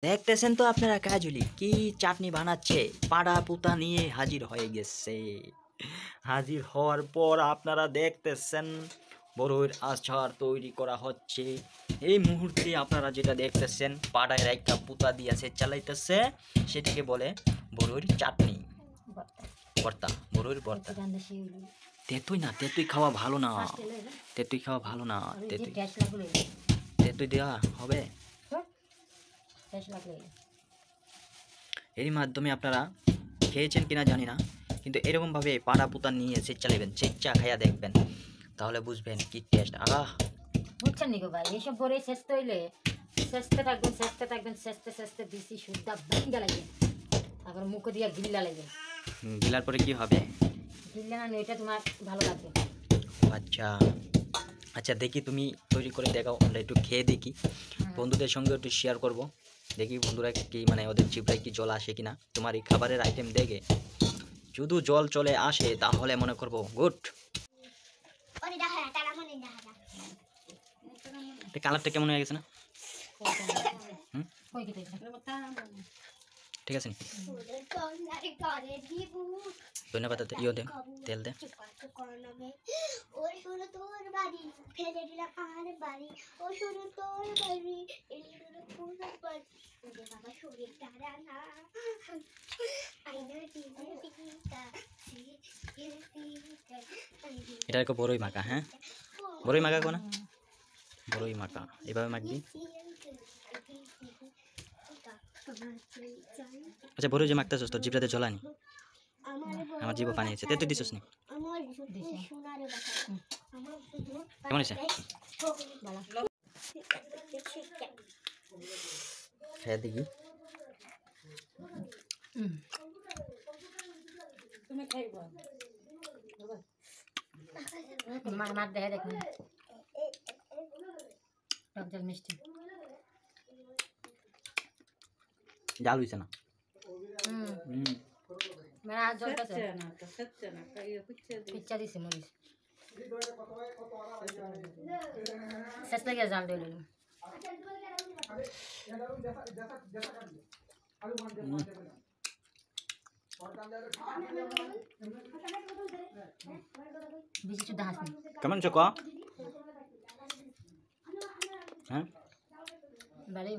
দেখতেছেন তো আপনারা কাজুলি কি চাটনি বানাচ্ছে, পাড়া পুতা নিয়ে হাজির হয়ে গেছে। হাজির হওয়ার পর আপনারা দেখতেছেন বড়ইর আচার তৈরি করা হচ্ছে। এই মুহূর্তে আপনারা যেটা দেখতেছেন পাড়ায় একটা পুতা দিয়ে সে চালাইতেছে, সেটাকে বলে বড়ইর চাটনি ভর্তা, বড়ইর ভর্তা। তেতুই না, তেতুই খাওয়া ভালো না, তেতুই খাওয়া ভালো না, তেতুই তেতুই দেওয়া হবে। এরই মাধ্যমে আপনারা খেয়েছেন কিনা জানি না, কিন্তু এরকমভাবে পাড়া পুতা নিয়ে স্বেচ্ছা নেবেন, স্বেচ্ছা খাইয়া দেখবেন, তাহলে বুঝবেন কি টেস্ট। বুঝছেন নিকো ভাই, এইসব বরে শেষ হইলে শেষতে দিছি সুদ্ধা ভিঙ্গা লাগে, তারপর মুখ দিয়া গিল্লা লাগে। গিলার পরে কি হবে? গিল্লা না, এটা তোমার ভালো লাগবে। আচ্ছা আচ্ছা, দেখি তুমি তৈরি করে দেখাও, আমরা একটু খেয়ে দেখি, বন্ধুদের সঙ্গে একটু শেয়ার করব, দেখি বন্ধুরা কি মানে ওদের জিভটায় কি জল আসে কিনা। তোমার এই খাবারের আইটেম দেখে শুধু জল চলে আসে তাহলে মনে করব গুড। কালারটা কেমন হয়ে গেছে না? ঠিক আছে, ধন্যবাদ। ইয়ে দে, তেল দে। এটা একটা বড়ই মাখা, হ্যাঁ বড়ই মাখা কোনা, বড়ই মাখা এভাবে মাখবি। আচ্ছা বড়ই যে মাখতেছস তোর জিভটাতে জ্বলানি? আমার জিভ পানিয়েছে, তুই দিছিস নি? কেমন হয়েছে? খেয়ে দেখি। মার দেখে দেখুন টক মিষ্টি জাল হইছে না? মেরা জল পিচ্চা দিছে মরিচ শেষ থেকে জাল দিয়ে দিলাম। বেশি শুদ্ধ হাসনি কেমন চোখ? হ্যাঁ বাড়ি